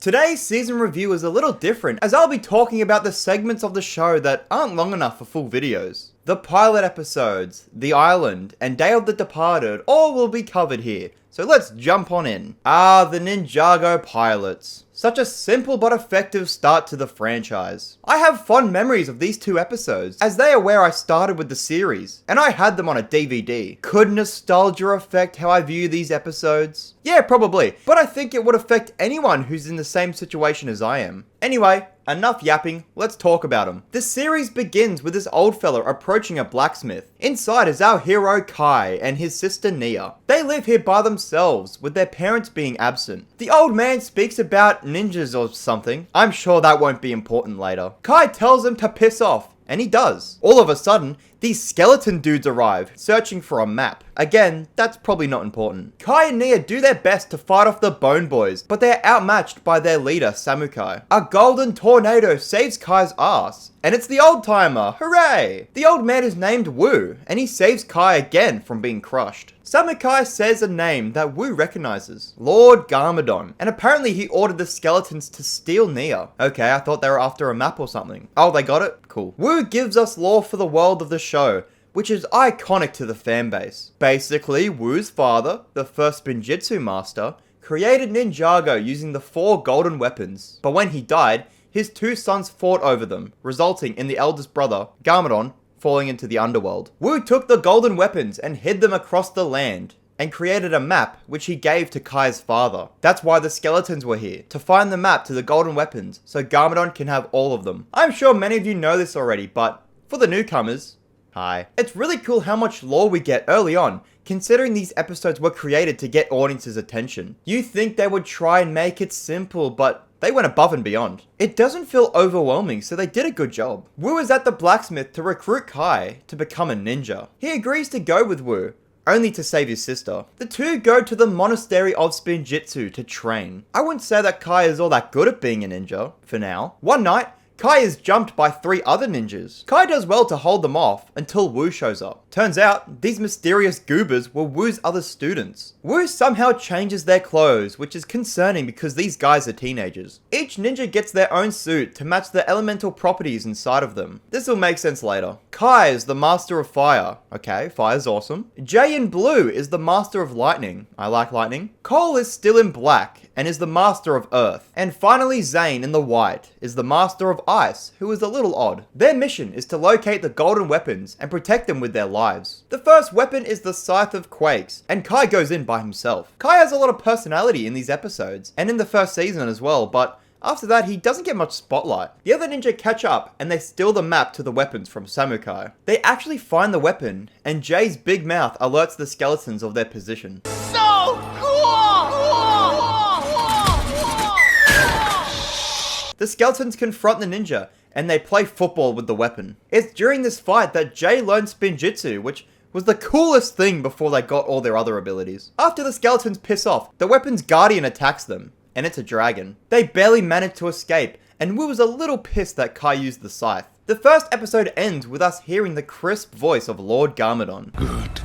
Today's season review is a little different, as I'll be talking about the segments of the show that aren't long enough for full videos. The pilot episodes, The Island, and Day of the Departed all will be covered here, so let's jump on in. The Ninjago pilots. Such a simple but effective start to the franchise. I have fond memories of these two episodes, as they are where I started with the series, and I had them on a DVD. Could nostalgia affect how I view these episodes? Yeah, probably, but I think it would affect anyone who's in the same situation as I am. Anyway, enough yapping, let's talk about them. The series begins with this old fella approaching a blacksmith. Inside is our hero Kai and his sister Nia. They live here by themselves, with their parents being absent. The old man speaks about ninjas or something. I'm sure that won't be important later. Kai tells him to piss off, and he does. All of a sudden, these skeleton dudes arrive, searching for a map. Again, that's probably not important. Kai and Nia do their best to fight off the Bone Boys, but they're outmatched by their leader, Samukai. A golden tornado saves Kai's ass, and it's the old timer, hooray! The old man is named Wu, and he saves Kai again from being crushed. Samukai says a name that Wu recognizes, Lord Garmadon, and apparently he ordered the skeletons to steal Nia. Okay, I thought they were after a map or something. Oh, they got it? Cool. Wu gives us lore for the world of the show, which is iconic to the fanbase. Basically, Wu's father, the first Spinjitzu master, created Ninjago using the 4 golden weapons, but when he died, his 2 sons fought over them, resulting in the eldest brother, Garmadon, falling into the underworld. Wu took the golden weapons and hid them across the land, and created a map which he gave to Kai's father. That's why the skeletons were here, to find the map to the golden weapons, so Garmadon can have all of them. I'm sure many of you know this already, but for the newcomers, hi. It's really cool how much lore we get early on, considering these episodes were created to get audiences' attention. You think they would try and make it simple, but they went above and beyond. It doesn't feel overwhelming, so they did a good job. Wu is at the blacksmith to recruit Kai to become a ninja. He agrees to go with Wu, only to save his sister. The two go to the monastery of Spinjitzu to train. I wouldn't say that Kai is all that good at being a ninja, for now. One night, Kai is jumped by 3 other ninjas. Kai does well to hold them off until Wu shows up. Turns out, these mysterious goobers were Wu's other students. Wu somehow changes their clothes, which is concerning because these guys are teenagers. Each ninja gets their own suit to match the elemental properties inside of them. This will make sense later. Kai is the master of fire. Okay, fire's awesome. Jay in blue is the master of lightning. I like lightning. Cole is still in black and is the master of earth. And finally, Zane in the white is the master of ice, who is a little odd. Their mission is to locate the golden weapons and protect them with their lives. The first weapon is the Scythe of Quakes, and Kai goes in by himself. Kai has a lot of personality in these episodes, and in the first season as well, but after that, he doesn't get much spotlight. The other ninja catch up, and they steal the map to the weapons from Samukai. They actually find the weapon, and Jay's big mouth alerts the skeletons of their position. So cool! The skeletons confront the ninja, and they play football with the weapon. It's during this fight that Jay learns Spinjitzu, which was the coolest thing before they got all their other abilities. After the skeletons piss off, the weapon's guardian attacks them, and it's a dragon. They barely manage to escape, and Wu was a little pissed that Kai used the scythe. The first episode ends with us hearing the crisp voice of Lord Garmadon. Good.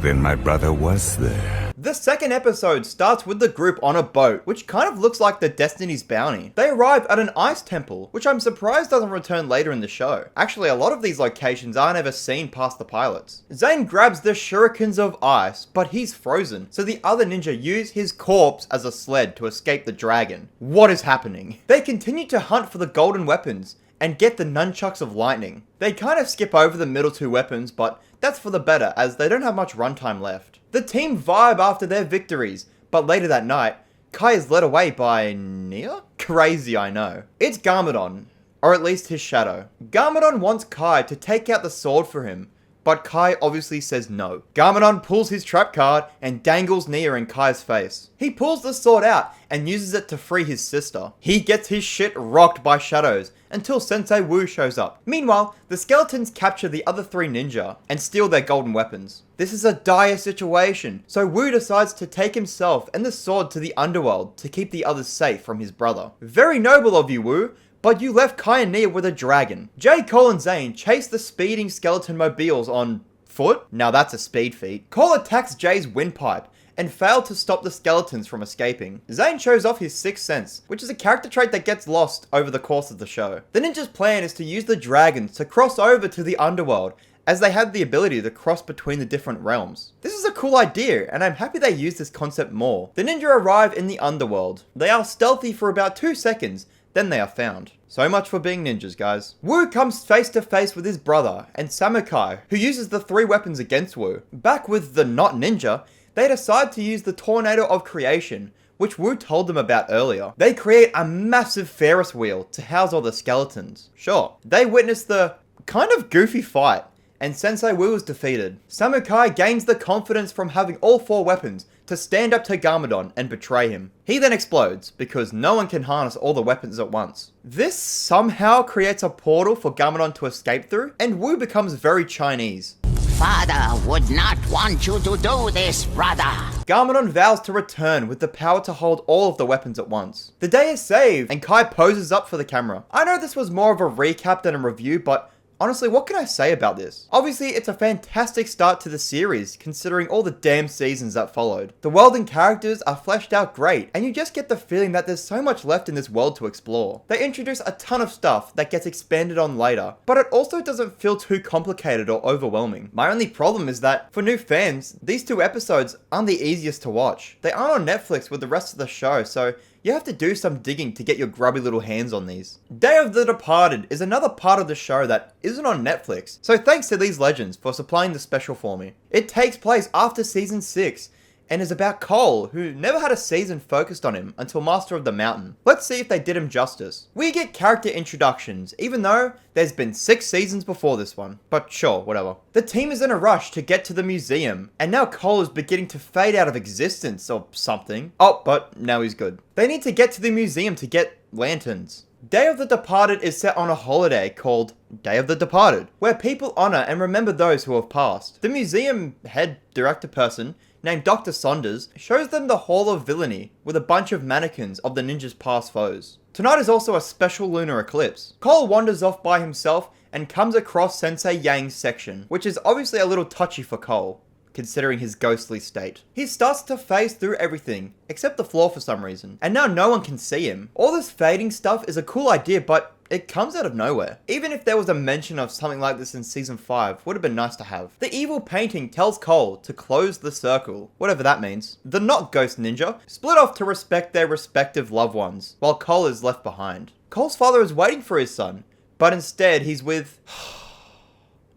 Then my brother was there. The second episode starts with the group on a boat, which kind of looks like the Destiny's Bounty. They arrive at an ice temple, which I'm surprised doesn't return later in the show. Actually, a lot of these locations aren't ever seen past the pilots. Zane grabs the shurikens of ice, but he's frozen, so the other ninja use his corpse as a sled to escape the dragon. What is happening? They continue to hunt for the golden weapons, and get the nunchucks of lightning. They kind of skip over the middle 2 weapons, but that's for the better, as they don't have much runtime left. The team vibe after their victories, but later that night, Kai is led away by Nia? Crazy, I know. It's Garmadon, or at least his shadow. Garmadon wants Kai to take out the sword for him, but Kai obviously says no. Garmadon pulls his trap card and dangles Nia in Kai's face. He pulls the sword out and uses it to free his sister. He gets his shit rocked by shadows until Sensei Wu shows up. Meanwhile, the skeletons capture the other 3 ninja and steal their golden weapons. This is a dire situation, so Wu decides to take himself and the sword to the underworld to keep the others safe from his brother. Very noble of you, Wu, but you left Kai and Nia with a dragon. Jay, Cole, and Zane chase the speeding skeleton mobiles on foot? Now that's a speed feat. Cole attacks Jay's windpipe, and fail to stop the skeletons from escaping. Zane shows off his sixth sense, which is a character trait that gets lost over the course of the show. The ninja's plan is to use the dragons to cross over to the underworld, as they have the ability to cross between the different realms. This is a cool idea, and I'm happy they use this concept more. The ninja arrive in the underworld. They are stealthy for about 2 seconds, then they are found. So much for being ninjas, guys. Wu comes face to face with his brother, and Samukai, who uses the 3 weapons against Wu. Back with the not ninja, they decide to use the Tornado of Creation, which Wu told them about earlier. They create a massive Ferris wheel to house all the skeletons. Sure, they witness the kind of goofy fight, and Sensei Wu is defeated. Samukai gains the confidence from having all 4 weapons to stand up to Garmadon and betray him. He then explodes, because no one can harness all the weapons at once. This somehow creates a portal for Garmadon to escape through, and Wu becomes very Chinese. Father would not want you to do this, brother. Garmadon vows to return with the power to hold all of the weapons at once. The day is saved, and Kai poses up for the camera. I know this was more of a recap than a review, but honestly, what can I say about this? Obviously, it's a fantastic start to the series, considering all the damn seasons that followed. The world and characters are fleshed out great, and you just get the feeling that there's so much left in this world to explore. They introduce a ton of stuff that gets expanded on later, but it also doesn't feel too complicated or overwhelming. My only problem is that, for new fans, these 2 episodes aren't the easiest to watch. They aren't on Netflix with the rest of the show, so you have to do some digging to get your grubby little hands on these. Day of the Departed is another part of the show that isn't on Netflix, so thanks to these legends for supplying the special for me. It takes place after season 6, and is about Cole, who never had a season focused on him until Master of the Mountain. Let's see if they did him justice. We get character introductions, even though there's been 6 seasons before this one. But sure, whatever. The team is in a rush to get to the museum, and now Cole is beginning to fade out of existence or something. Oh, but now he's good. They need to get to the museum to get lanterns. Day of the Departed is set on a holiday called Day of the Departed, where people honor and remember those who have passed. The museum head director person, named Dr. Saunders, shows them the Hall of Villainy with a bunch of mannequins of the ninja's past foes. Tonight is also a special lunar eclipse. Cole wanders off by himself and comes across Sensei Yang's section, which is obviously a little touchy for Cole, considering his ghostly state. He starts to phase through everything, except the floor for some reason, and now no one can see him. All this fading stuff is a cool idea, but it comes out of nowhere. Even if there was a mention of something like this in season 5, would have been nice to have. The evil painting tells Cole to close the circle, whatever that means. The not ghost ninja split off to respect their respective loved ones, while Cole is left behind. Cole's father is waiting for his son, but instead he's with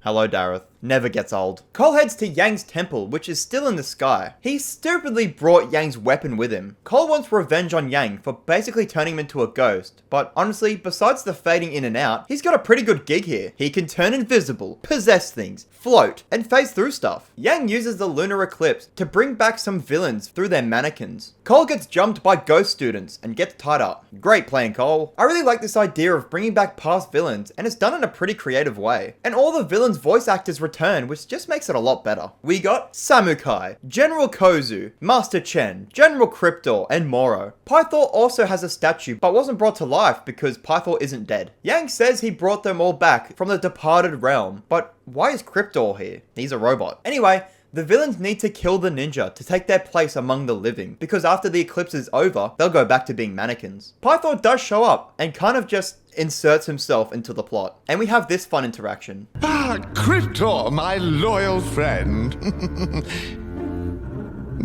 hello, Dareth. Never gets old. Cole heads to Yang's temple, which is still in the sky. He stupidly brought Yang's weapon with him. Cole wants revenge on Yang for basically turning him into a ghost, but honestly, besides the fading in and out, he's got a pretty good gig here. He can turn invisible, possess things, float, and phase through stuff. Yang uses the lunar eclipse to bring back some villains through their mannequins. Cole gets jumped by ghost students and gets tied up. Great plan, Cole. I really like this idea of bringing back past villains, and it's done in a pretty creative way. And all the villains' voice actors return, which just makes it a lot better. We got Samukai, General Kozu, Master Chen, General Cryptor, and Moro. Pythor also has a statue, but wasn't brought to life because Pythor isn't dead. Yang says he brought them all back from the departed realm, but why is Cryptor here? He's a robot. Anyway, the villains need to kill the ninja to take their place among the living, because after the eclipse is over, they'll go back to being mannequins. Pythor does show up, and kind of just inserts himself into the plot. And we have this fun interaction. Ah, Cryptor, my loyal friend.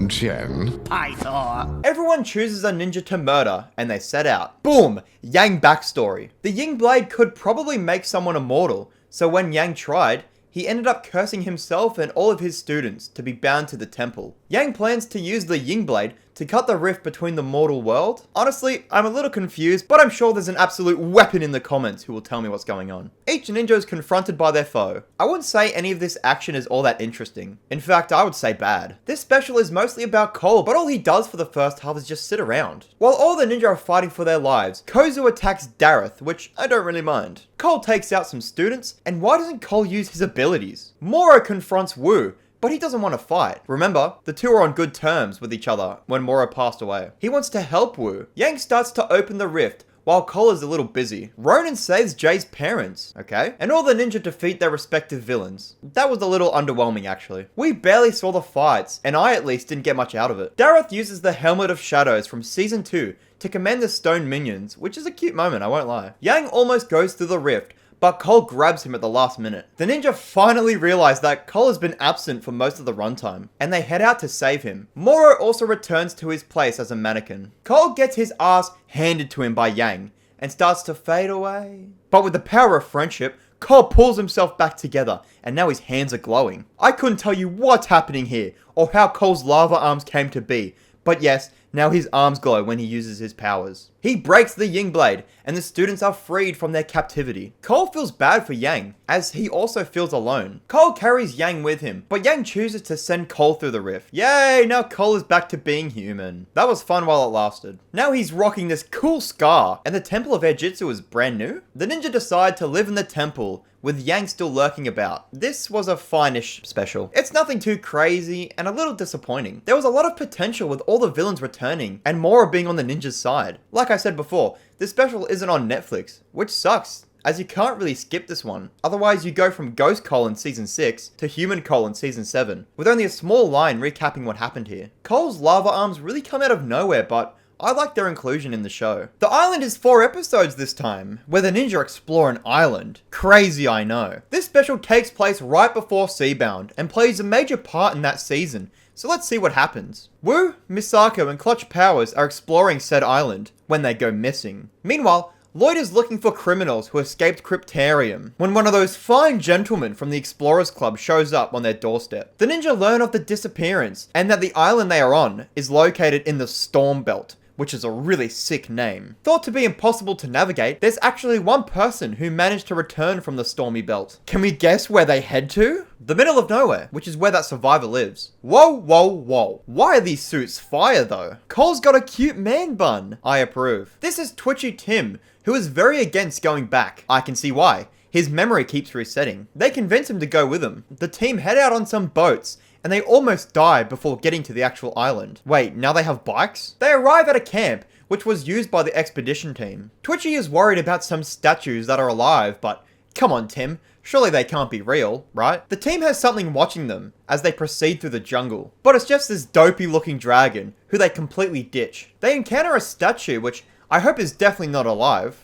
Chen. Pythor. Everyone chooses a ninja to murder, and they set out. Boom! Yang backstory. The Ying Blade could probably make someone immortal, so when Yang tried, he ended up cursing himself and all of his students to be bound to the temple. Yang plans to use the Ying Blade to cut the rift between the mortal world. Honestly, I'm a little confused, but I'm sure there's an absolute weapon in the comments who will tell me what's going on. Each ninja is confronted by their foe. I wouldn't say any of this action is all that interesting. In fact, I would say bad. This special is mostly about Cole, but all he does for the first half is just sit around. While all the ninja are fighting for their lives, Kozu attacks Dareth, which I don't really mind. Cole takes out some students, and why doesn't Cole use his abilities? Moro confronts Wu, but he doesn't want to fight. Remember, the two are on good terms with each other when Moro passed away. He wants to help Wu. Yang starts to open the rift, while Cole is a little busy. Ronan saves Jay's parents, okay? And all the ninja defeat their respective villains. That was a little underwhelming, actually. We barely saw the fights, and I at least didn't get much out of it. Dareth uses the Helmet of Shadows from Season 2 to command the stone minions, which is a cute moment, I won't lie. Yang almost goes through the rift, but Cole grabs him at the last minute. The ninja finally realize that Cole has been absent for most of the runtime, and they head out to save him. Moro also returns to his place as a mannequin. Cole gets his ass handed to him by Yang, and starts to fade away. But with the power of friendship, Cole pulls himself back together, and now his hands are glowing. I couldn't tell you what's happening here, or how Cole's lava arms came to be, but yes, now his arms glow when he uses his powers. He breaks the Ying Blade, and the students are freed from their captivity. Cole feels bad for Yang, as he also feels alone. Cole carries Yang with him, but Yang chooses to send Cole through the rift. Yay, now Cole is back to being human. That was fun while it lasted. Now he's rocking this cool scar, and the Temple of Air Jitsu is brand new. The ninja decide to live in the temple, with Yang still lurking about. This was a fine-ish special. It's nothing too crazy, and a little disappointing. There was a lot of potential with all the villains returning, and Moro being on the ninja's side. Like I said before, this special isn't on Netflix, which sucks, as you can't really skip this one. Otherwise, you go from Ghost Cole in Season 6 to Human Cole in Season 7, with only a small line recapping what happened here. Cole's lava arms really come out of nowhere, but I like their inclusion in the show. The island is 4 episodes this time, where the ninja explore an island. Crazy, I know. This special takes place right before Seabound, and plays a major part in that season, so let's see what happens. Wu, Misako, and Clutch Powers are exploring said island, when they go missing. Meanwhile, Lloyd is looking for criminals who escaped Cryptarium, when one of those fine gentlemen from the Explorers Club shows up on their doorstep. The ninja learn of the disappearance, and that the island they are on is located in the Storm Belt, which is a really sick name. Thought to be impossible to navigate, there's actually one person who managed to return from the Stormy Belt. Can we guess where they head to? The middle of nowhere, which is where that survivor lives. Whoa, whoa, whoa. Why are these suits fire though? Cole's got a cute man bun. I approve. This is Twitchy Tim, who is very against going back. I can see why. His memory keeps resetting. They convince him to go with them. The team head out on some boats, and they almost die before getting to the actual island. Wait, now they have bikes? They arrive at a camp, which was used by the expedition team. Twitchy is worried about some statues that are alive, but come on Tim, surely they can't be real, right? The team has something watching them as they proceed through the jungle, but it's just this dopey looking dragon, who they completely ditch. They encounter a statue, which I hope is definitely not alive.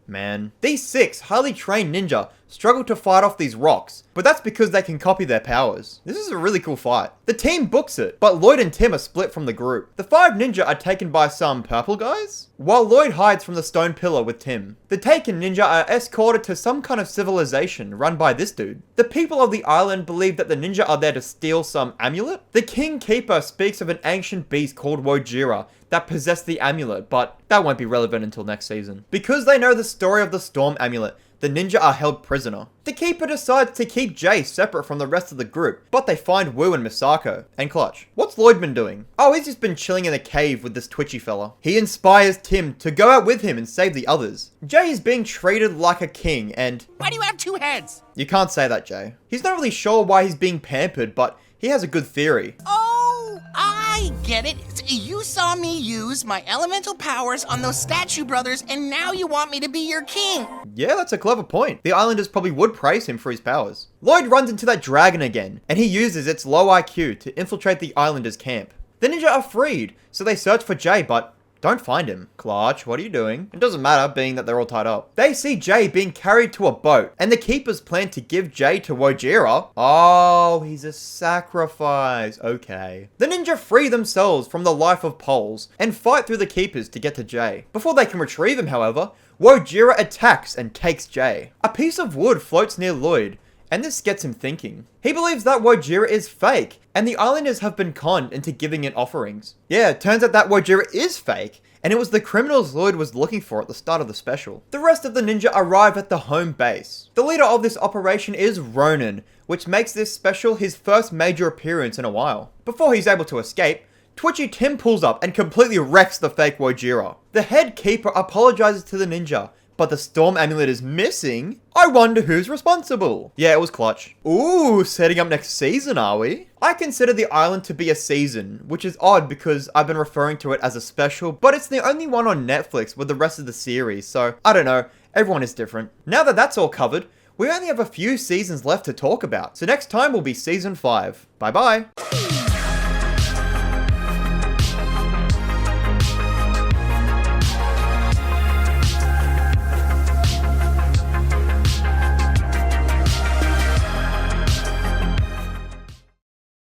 Man. These 6 highly trained ninja struggle to fight off these rocks, but that's because they can copy their powers. This is a really cool fight. The team books it, but Lloyd and Tim are split from the group. The 5 ninja are taken by some purple guys, while Lloyd hides from the stone pillar with Tim. The taken ninja are escorted to some kind of civilization run by this dude. The people of the island believe that the ninja are there to steal some amulet. The King Keeper speaks of an ancient beast called Wojira that possessed the amulet, but that won't be relevant until next season. Because they know the story of the Storm Amulet, the ninja are held prisoner. The Keeper decides to keep Jay separate from the rest of the group, but they find Wu and Misako, and Clutch. What's Lloyd been doing? Oh, he's just been chilling in a cave with this twitchy fella. He inspires Tim to go out with him and save the others. Jay is being treated like a king, and Why do you have 2 heads? you can't say that, Jay. He's not really sure why he's being pampered, but he has a good theory. Oh, I get it. You saw me use my elemental powers on those statue brothers, and now you want me to be your king. Yeah, that's a clever point. The islanders probably would praise him for his powers. Lloyd runs into that dragon again, and he uses its low IQ to infiltrate the islanders' camp. The ninja are freed, so they search for Jay, but don't find him. Clutch, what are you doing? It doesn't matter, being that they're all tied up. They see Jay being carried to a boat, and the keepers plan to give Jay to Wojira. Oh, he's a sacrifice. Okay. The ninja free themselves from the life of poles, and fight through the keepers to get to Jay. Before they can retrieve him, however, Wojira attacks and takes Jay. A piece of wood floats near Lloyd, and this gets him thinking. He believes that Wojira is fake, and the islanders have been conned into giving it offerings. Yeah, it turns out that Wojira is fake, and it was the criminals Lloyd was looking for at the start of the special. The rest of the ninja arrive at the home base. The leader of this operation is Ronan, which makes this special his first major appearance in a while. Before he's able to escape, Twitchy Tim pulls up and completely wrecks the fake Wojira. The head keeper apologizes to the ninja, but the Storm Amulet is missing? I I wonder who's responsible. Yeah, it was Clutch. Ooh, setting up next season, are we? I consider the island to be a season, which is odd because I've been referring to it as a special, but it's the only one on Netflix with the rest of the series, so I don't know, everyone is different. Now that that's all covered, we only have a few seasons left to talk about, so next time will be season 5. Bye bye.